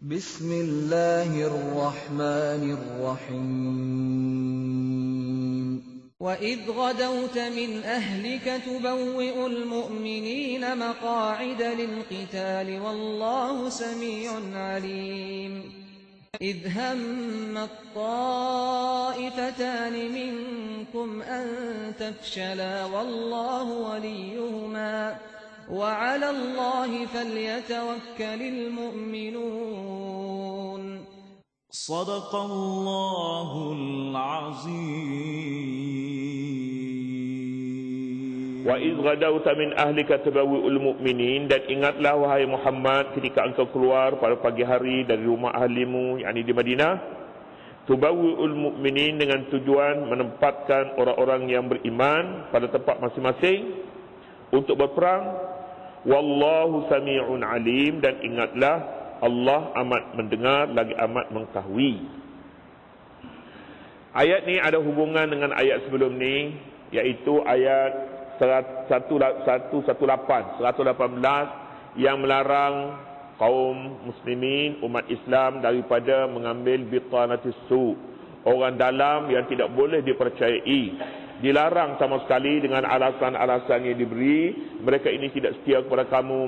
Bismillahirrahmanirrahim. وَإِذْ غَدَوْتَ مِنْ أَهْلِكَ تُبَوِّئُ الْمُؤْمِنِينَ مَقَاعِدَ لِلْقِتَالِ وَاللَّهُ سَمِيعٌ عَلِيمٌ إِذْ هَمَّت طَّائِفَتَانِ مِنكُمْ أَن تَفْشَلَا وَاللَّهُ وَلِيُّهُمَا وَعَلَى اللَّهِ فَلْيَتَوَكَّلِ الْمُؤْمِنُونَ. Sadaqallahul Azim. Wa idh ghadawta min ahlika tubawwi'ul mu'minin, dan ingatlah wahai Muhammad ketika engkau keluar pada pagi hari dari rumah ahlimu, yakni di Madinah, tubawwi'ul mu'minin, dengan tujuan menempatkan orang-orang yang beriman pada tempat masing-masing untuk berperang. Wallahu sami'un alim, dan ingatlah Allah amat mendengar lagi amat mengetahui. Ayat ni ada hubungan dengan ayat sebelum ni, iaitu ayat 118 yang melarang kaum muslimin, umat Islam, daripada mengambil bitanatis su, orang dalam yang tidak boleh dipercayai. Dilarang sama sekali dengan alasan-alasan yang diberi. Mereka ini tidak setia kepada kamu,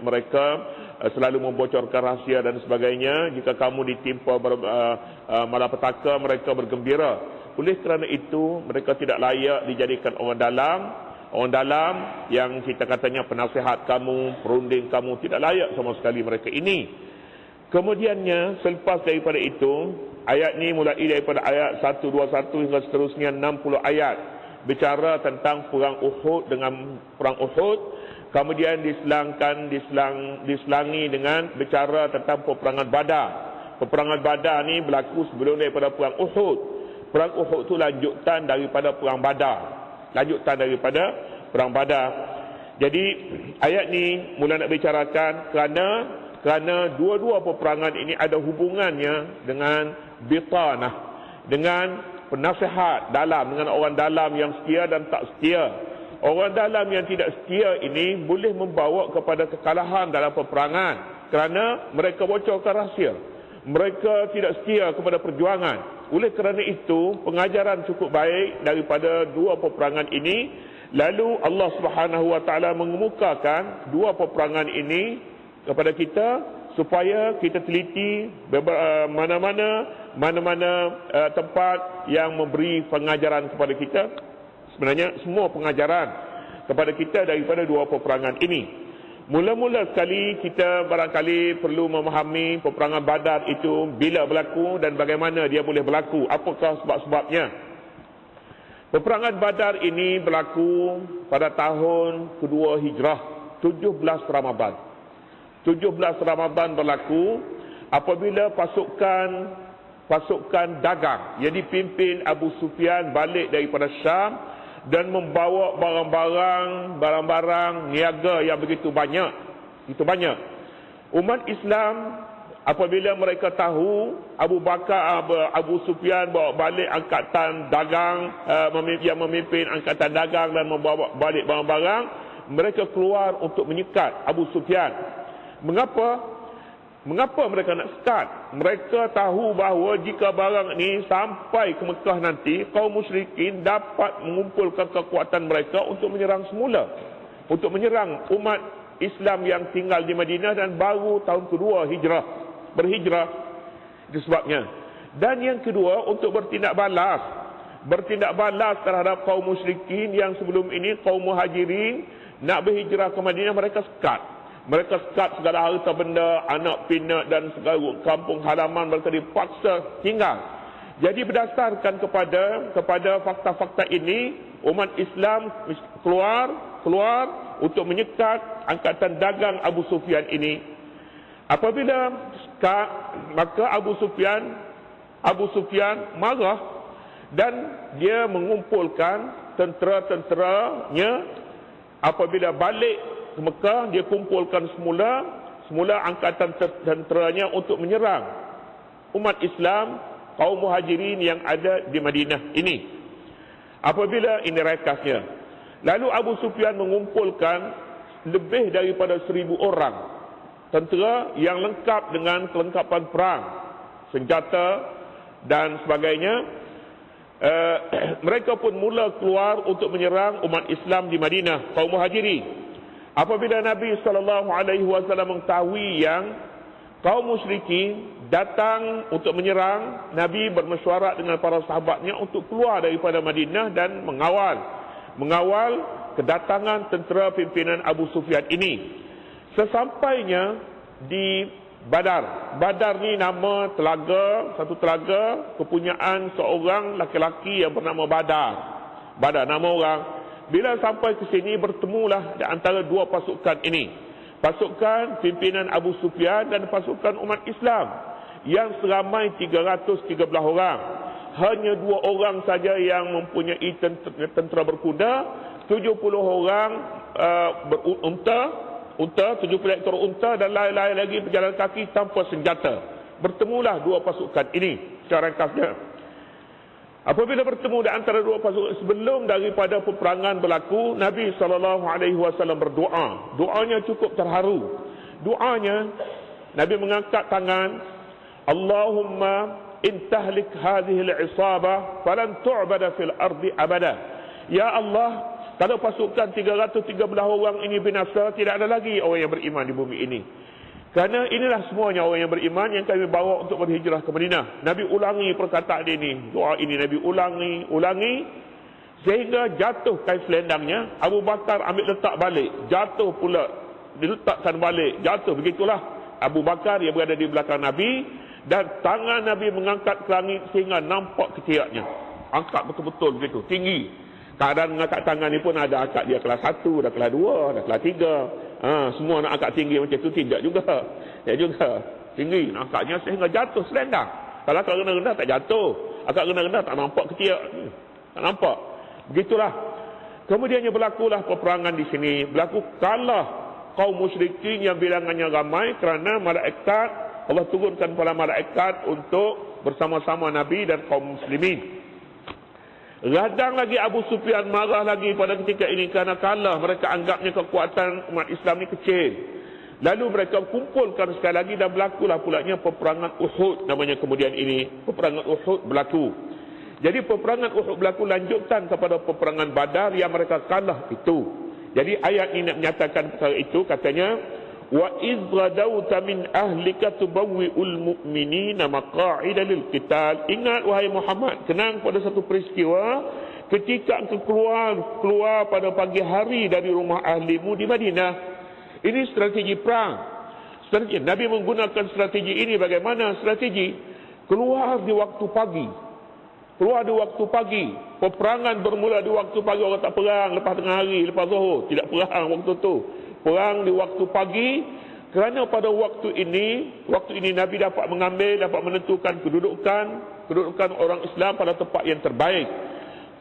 mereka selalu membocorkan rahsia dan sebagainya. Jika kamu ditimpa malapetaka, mereka bergembira. Oleh kerana itu, mereka tidak layak dijadikan orang dalam. Orang dalam yang kita katanya penasihat kamu, perunding kamu, tidak layak sama sekali mereka ini. Kemudiannya, selepas daripada itu, ayat ni mulai daripada ayat 121 hingga seterusnya 60 ayat bicara tentang perang Uhud. Dengan perang Uhud kemudian diselangi dengan bicara tentang peperangan Badar. Peperangan Badar ni berlaku sebelum daripada perang Uhud. Perang Uhud tu lanjutan daripada perang Badar. Jadi ayat ni mula nak bicarakan kerana dua-dua peperangan ini ada hubungannya dengan bitanah, dengan penasihat dalam, dengan orang dalam yang setia dan tak setia. Orang dalam yang tidak setia ini boleh membawa kepada kekalahan dalam peperangan kerana mereka bocorkan rahsia. Mereka tidak setia kepada perjuangan. Oleh kerana itu, pengajaran cukup baik daripada dua peperangan ini. Lalu Allah Subhanahu wa taala mengemukakan dua peperangan ini kepada kita supaya kita teliti mana-mana tempat yang memberi pengajaran kepada kita. Sebenarnya semua pengajaran kepada kita daripada dua peperangan ini. Mula-mula sekali kita barangkali perlu memahami peperangan Badar itu bila berlaku dan bagaimana dia boleh berlaku, apakah sebab-sebabnya. Peperangan Badar ini berlaku pada tahun kedua Hijrah, 17 Ramadan. 17 Ramadan berlaku apabila pasukan dagang yang dipimpin Abu Sufyan balik daripada Syam dan membawa barang-barang niaga yang begitu banyak. Umat Islam apabila mereka tahu Abu Sufyan bawa balik angkatan dagang, yang memimpin angkatan dagang dan membawa balik barang-barang, mereka keluar untuk menyekat Abu Sufyan. Mengapa mereka nak sekat? Mereka tahu bahawa jika barang ini sampai ke Mekah nanti, kaum musyrikin dapat mengumpulkan kekuatan mereka untuk menyerang semula, untuk menyerang umat Islam yang tinggal di Madinah dan baru tahun kedua berhijrah. Itu sebabnya. Dan yang kedua, untuk bertindak balas terhadap kaum musyrikin yang sebelum ini, kaum muhajirin nak berhijrah ke Madinah, mereka sekat segala harta benda, anak pinak dan segala kampung halaman mereka dipaksa tinggal. Jadi berdasarkan kepada fakta-fakta ini, umat Islam keluar untuk menyekat angkatan dagang Abu Sufyan ini. Apabila sekat, maka Abu Sufyan marah dan dia mengumpulkan tentera-tenteranya. Apabila balik ke Mekah, dia kumpulkan semula angkatan tenteranya untuk menyerang umat Islam, kaum muhajirin yang ada di Madinah ini. Apabila ini rekasnya, lalu Abu Sufyan mengumpulkan lebih daripada 1,000 orang tentera yang lengkap dengan kelengkapan perang, senjata dan sebagainya. Mereka pun mula keluar untuk menyerang umat Islam di Madinah, kaum Muhajirin. Apabila Nabi SAW mengetahui yang kaum musyrikin datang untuk menyerang, Nabi bermesyuarat dengan para sahabatnya untuk keluar daripada Madinah dan mengawal kedatangan tentera pimpinan Abu Sufyan ini. Sesampainya di Badar. Badar ni nama telaga, satu telaga kepunyaan seorang laki-laki yang bernama Badar. Badar nama orang. Bila sampai ke sini bertemulah di antara dua pasukan ini. Pasukan pimpinan Abu Sufyan dan pasukan umat Islam yang seramai 313 orang. Hanya 2 orang saja yang mempunyai tentera berkuda, 70 orang unta, 70 ekor unta dan lain-lain lagi berjalan kaki tanpa senjata. Bertemulah dua pasukan ini secara ringkasnya. Apabila bertemu di antara dua pasukan, sebelum daripada peperangan berlaku, Nabi SAW berdoa. Doanya cukup terharu. Doanya, Nabi mengangkat tangan, Allahumma intahlik hadhihi al-isabah falan tu'bada fil ardi abada. Ya Allah, kalau pasukan 313 orang ini binasa, tidak ada lagi orang yang beriman di bumi ini. Kerana inilah semuanya orang yang beriman yang kami bawa untuk berhijrah ke Madinah. Nabi ulangi perkataan ini, doa ini Nabi ulangi sehingga jatuh kain selendangnya. Abu Bakar ambil letak balik, jatuh pula, diletakkan balik, jatuh. Begitulah Abu Bakar yang berada di belakang Nabi, dan tangan Nabi mengangkat ke langit sehingga nampak ketiaknya. Angkat betul-betul begitu, tinggi. Keadaan mengangkat tangan ni pun ada akad dia kelas 1, dah kelas 2, dah kelas 3. Semua nak angkat tinggi macam tu tidak juga. Ya juga. Tinggi nak angkatnya sehingga jatuh selendang. Kalau akad rendah-rendah tak jatuh. Akad rendah-rendah tak nampak ketiak. Tak nampak. Begitulah. Kemudiannya berlakulah peperangan di sini. Berlaku kalah kaum musyrikin yang bilangannya ramai kerana malaikat, Allah turunkan para malaikat untuk bersama-sama Nabi dan kaum muslimin. Radang lagi Abu Sufyan marah lagi pada ketika ini kerana kalah. Mereka anggapnya kekuatan umat Islam ni kecil. Lalu mereka kumpulkan sekali lagi dan berlakulah pulanya peperangan Uhud namanya kemudian ini. Peperangan Uhud berlaku. Jadi peperangan Uhud berlaku lanjutan kepada peperangan Badar yang mereka kalah itu. Jadi ayat ini nak menyatakan perkara itu, katanya wa idh ghadawta min ahlika tubawwi'ul mu'minina maq'ida lil qital. Ingat wahai Muhammad, kenang pada satu peristiwa ketika engkau keluar pada pagi hari dari rumah ahlimu di Madinah. Ini strategi perang. Nabi menggunakan strategi ini. Bagaimana strategi? Keluar di waktu pagi. Keluar di waktu pagi. Peperangan bermula di waktu pagi. Orang tak perang lepas tengah hari, lepas zuhur. Tidak perang waktu tu. Perang di waktu pagi, kerana pada waktu ini Nabi dapat menentukan kedudukan orang Islam pada tempat yang terbaik.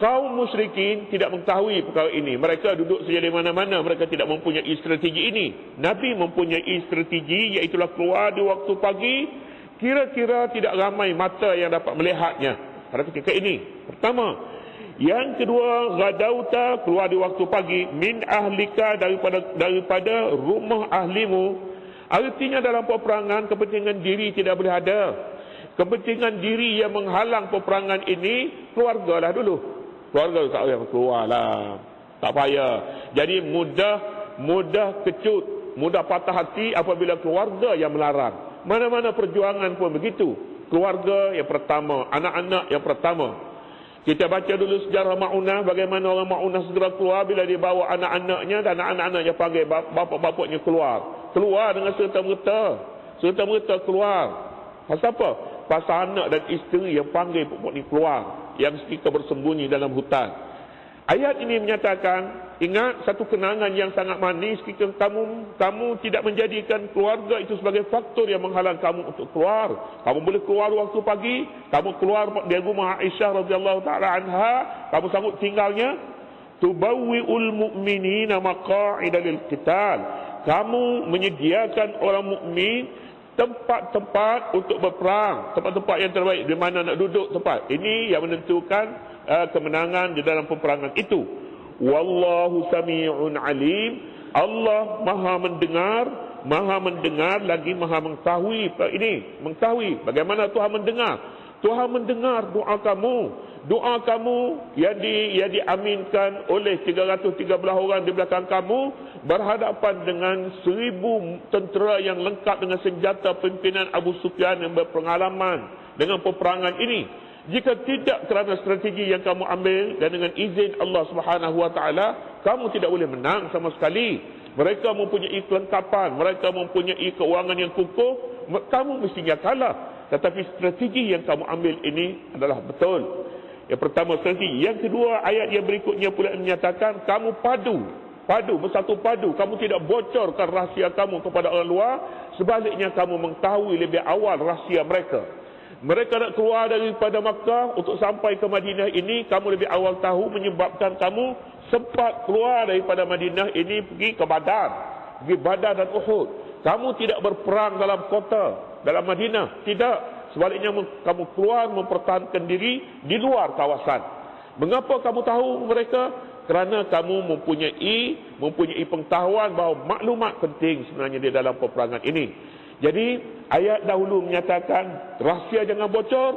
Kaum musyrikin tidak mengetahui perkara ini. Mereka duduk saja di mana-mana, mereka tidak mempunyai strategi ini. Nabi mempunyai strategi, iaitulah keluar di waktu pagi, kira-kira tidak ramai mata yang dapat melihatnya pada ketika ini. Pertama. Yang kedua, ghadauta, keluar di waktu pagi, min ahlika, daripada rumah ahlimu. Artinya dalam peperangan kepentingan diri tidak boleh ada. Kepentingan diri yang menghalang peperangan ini, keluargalah dulu. Keluarga tak payah keluarlah, tak payah. Jadi mudah kecut, mudah patah hati apabila keluarga yang melarang. Mana-mana perjuangan pun begitu. Keluarga yang pertama, anak-anak yang pertama. Kita baca dulu sejarah Ma'unah, bagaimana orang Ma'unah segera keluar bila dia bawa anak-anaknya, dan anak-anaknya panggil bapa-bapaknya keluar. Keluar dengan serta-merta. Serta-merta keluar. Pasal apa? Pasal anak dan isteri yang panggil bapak ni keluar, yang ketika bersembunyi dalam hutan. Ayat ini menyatakan, ingat satu kenangan yang sangat manis ketika kamu tidak menjadikan keluarga itu sebagai faktor yang menghalang kamu untuk keluar. Kamu boleh keluar waktu pagi, kamu keluar dari rumah Aisyah radhiyallahu taala anha, kamu sanggup tinggalnya. Tubawwi'ul mu'minina maq'ida lil qital. Kamu menyediakan orang mukmin tempat-tempat untuk berperang, tempat-tempat yang terbaik di mana nak duduk tempat. Ini yang menentukan kemenangan di dalam peperangan itu. Wallahu sami'un alim. Allah Maha mendengar Maha mendengar lagi Maha mengetahui ini. Mengetahui bagaimana Tuhan mendengar. Tuhan mendengar doa kamu. Doa kamu yang diaminkan oleh 313 orang di belakang kamu berhadapan dengan 1000 tentera yang lengkap dengan senjata pimpinan Abu Sufyan yang berpengalaman dengan peperangan ini. Jika tidak kerana strategi yang kamu ambil dan dengan izin Allah Subhanahu Wa Taala, kamu tidak boleh menang sama sekali. Mereka mempunyai kelengkapan, mereka mempunyai keuangan yang kukuh, kamu mestinya kalah. Tetapi strategi yang kamu ambil ini adalah betul. Yang pertama strategi. Yang kedua, ayat yang berikutnya pula menyatakan kamu bersatu padu. Kamu tidak bocorkan rahsia kamu kepada orang luar. Sebaliknya kamu mengetahui lebih awal rahsia mereka. Mereka nak keluar daripada Makkah untuk sampai ke Madinah ini, kamu lebih awal tahu, menyebabkan kamu sempat keluar daripada Madinah ini pergi ke Badar. Pergi Badar dan Uhud. Kamu tidak berperang dalam kota, dalam Madinah. Tidak. Sebaliknya kamu keluar mempertahankan diri di luar kawasan. Mengapa kamu tahu mereka? Kerana kamu mempunyai pengetahuan bahawa maklumat penting sebenarnya di dalam peperangan ini. Jadi ayat dahulu menyatakan rahsia jangan bocor.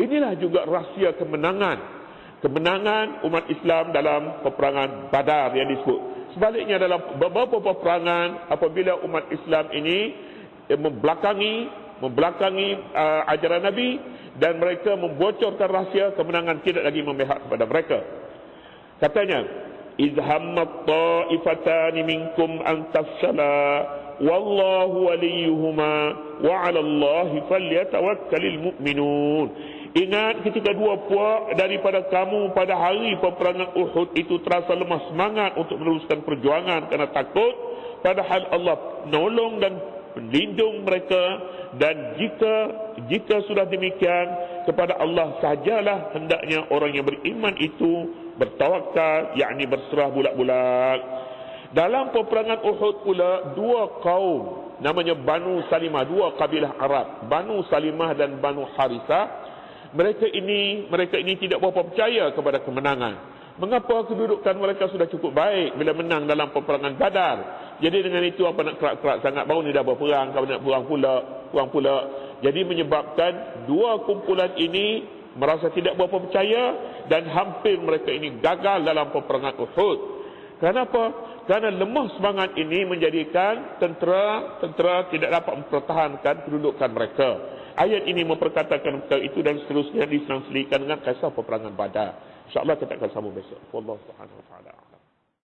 Inilah juga rahsia kemenangan. Kemenangan umat Islam dalam peperangan Badar yang disebut. Sebaliknya dalam beberapa peperangan apabila umat Islam ini membelakangi ajaran Nabi dan mereka membocorkan rahsia, kemenangan tidak lagi memihak kepada mereka. Katanya, izhammat ta'ifatani minkum an tafshala wallahu waliyuhuma wa 'ala Allahi falyatawakkalul mu'minun. Ingat ketika dua puak daripada kamu pada hari peperangan Uhud itu terasa lemah semangat untuk meneruskan perjuangan kerana takut, padahal Allah menolong dan melindung mereka. Dan jika sudah demikian, kepada Allah sajalah hendaknya orang yang beriman itu bertawakal, yakni berserah bulat-bulat. Dalam peperangan Uhud pula, dua kaum namanya Banu Salimah, dua kabilah Arab, Banu Salimah dan Banu Harithah. Mereka ini tidak berapa percaya kepada kemenangan. Mengapa? Kedudukan mereka sudah cukup baik bila menang dalam peperangan Badar. Jadi dengan itu apa nak kerak-kerak sangat, baru ni dah berperang, kau nak perang pula. Jadi menyebabkan dua kumpulan ini merasa tidak berapa percaya dan hampir mereka ini gagal dalam peperangan Uhud. Kenapa? Kerana lemah semangat ini menjadikan tentera tidak dapat mempertahankan kedudukan mereka. Ayat ini memperkatakan perkara itu dan seterusnya diselang-selingkan dengan kisah peperangan Badar. InsyaAllah kita akan sambung besok. Wallahu subhanahu wa ta'ala.